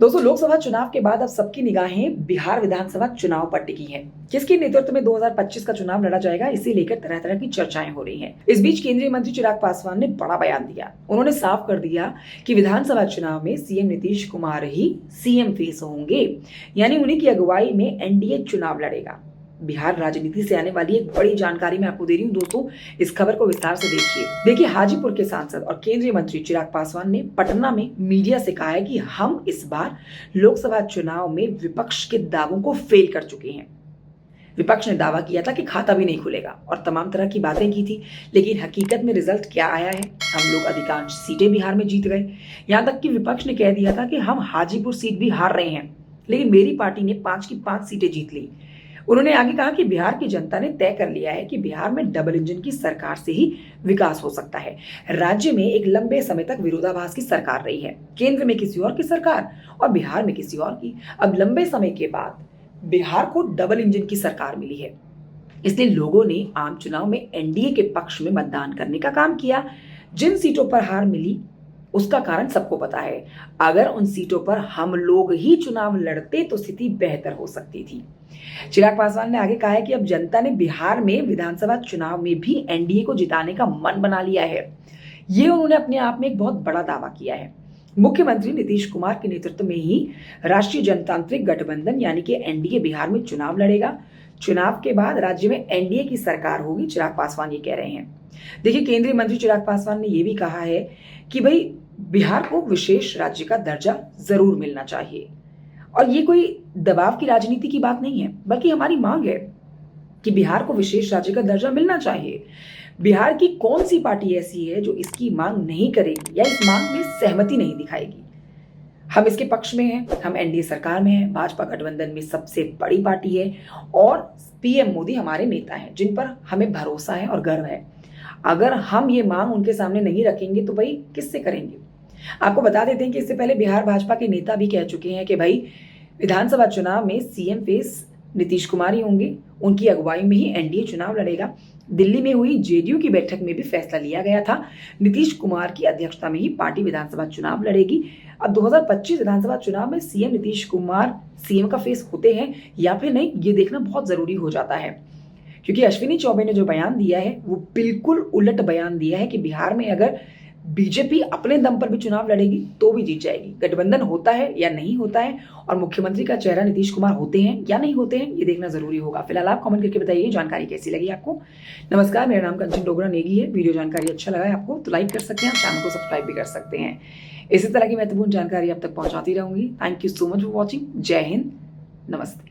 दोस्तों, लोकसभा चुनाव के बाद अब सबकी निगाहें बिहार विधानसभा चुनाव पर टिकी हैं। किसके नेतृत्व में 2025 का चुनाव लड़ा जाएगा, इसे लेकर तरह तरह की चर्चाएं हो रही हैं। इस बीच केंद्रीय मंत्री चिराग पासवान ने बड़ा बयान दिया। उन्होंने साफ कर दिया कि विधानसभा चुनाव में सीएम नीतीश कुमार ही सीएम फेस होंगे, यानी उन्हीं की अगुवाई में एनडीए चुनाव लड़ेगा। बिहार राजनीति से आने वाली एक बड़ी जानकारी मैं आपको दे रही हूं। दोस्तों, इस खबर को विस्तार से देखिए। हाजीपुर के सांसद और केंद्रीय मंत्री चिराग पासवान ने पटना में मीडिया से कहा है कि हम इस बार लोकसभा चुनाव में विपक्ष के दावों को फेल कर चुके हैं। विपक्ष ने दावा किया था कि खाता भी नहीं खुलेगा और तमाम तरह की बातें की थी, लेकिन हकीकत में रिजल्ट क्या आया है? हम लोग अधिकांश सीटें बिहार में जीत गए। यहां तक कि विपक्ष ने कह दिया था कि हम हाजीपुर सीट भी हार रहे हैं, लेकिन मेरी पार्टी ने 5 की 5 सीटें जीत ली। उन्होंने आगे कहा कि बिहार की जनता ने तय कर लिया है कि बिहार में डबल इंजन की सरकार से ही विकास हो सकता है। राज्य में एक लंबे समय तक विरोधाभास की सरकार रही है, केंद्र में किसी और की सरकार और बिहार में किसी और की। अब लंबे समय के बाद बिहार को डबल इंजन की सरकार मिली है, इसलिए लोगों ने आम चुनाव में एनडीए के पक्ष में मतदान करने का काम किया। जिन सीटों पर हार मिली उसका कारण सबको पता है। अगर उन सीटों पर हम लोग ही चुनाव लड़ते तो स्थिति बेहतर हो सकती थी। चिराग पासवान ने आगे कहा है कि अब जनता ने बिहार में विधानसभा चुनाव में भी एनडीए को जिताने का मन बना लिया है। ये उन्होंने अपने आप में एक बहुत बड़ा दावा किया है। मुख्यमंत्री नीतीश कुमार के नेतृत्व में ही राष्ट्रीय जनतांत्रिक गठबंधन यानी कि एनडीए बिहार में चुनाव लड़ेगा। चुनाव के बाद राज्य में एनडीए की सरकार होगी, चिराग पासवान ये कह रहे हैं। देखिए, केंद्रीय मंत्री चिराग पासवान ने यह भी कहा है कि भाई बिहार को विशेष राज्य का दर्जा जरूर मिलना चाहिए, और ये कोई दबाव की राजनीति की बात नहीं है, बल्कि हमारी मांग है कि बिहार को विशेष राज्य का दर्जा मिलना चाहिए। बिहार की कौन सी पार्टी ऐसी है जो इसकी मांग नहीं करेगी या इस मांग में सहमति नहीं दिखाएगी? हम इसके पक्ष में हैं, हम एनडीए सरकार में हैं, भाजपा गठबंधन में सबसे बड़ी पार्टी है और पीएम मोदी हमारे नेता हैं जिन पर हमें भरोसा है और गर्व है। अगर हम ये मांग उनके सामने नहीं रखेंगे तो भाई किससे करेंगे? आपको बता देते हैं कि इससे पहले बिहार भाजपा के नेता भी कह चुके हैं कि भाई विधानसभा चुनाव में सीएम फेस नीतीश कुमार ही होंगे, उनकी अगुवाई में ही एनडीए चुनाव लड़ेगा। दिल्ली में हुई जेडीयू की बैठक में भी फैसला लिया गया था, नीतीश कुमार की अध्यक्षता में ही पार्टी विधानसभा चुनाव लड़ेगी। अब 2025 विधानसभा चुनाव में सीएम नीतीश कुमार सीएम का फेस होते हैं या फिर नहीं, ये देखना बहुत जरूरी हो जाता है, क्योंकि अश्विनी चौबे ने जो बयान दिया है वो बिल्कुल उलट बयान दिया है कि बिहार में अगर बीजेपी अपने दम पर भी चुनाव लड़ेगी तो भी जीत जाएगी। गठबंधन होता है या नहीं होता है, और मुख्यमंत्री का चेहरा नीतीश कुमार होते हैं या नहीं होते हैं, ये देखना जरूरी होगा। फिलहाल आप कमेंट करके बताइए जानकारी कैसी लगी आपको। नमस्कार, मेरा नाम कंचन डोगरा नेगी है। वीडियो जानकारी अच्छा लगा है आपको तो लाइक कर सकते हैं, चैनल को सब्सक्राइब भी कर सकते हैं। इसी तरह की महत्वपूर्ण जानकारी आप तक पहुंचाती रहूंगी। Thank you so much for watching. जय हिंद, नमस्ते।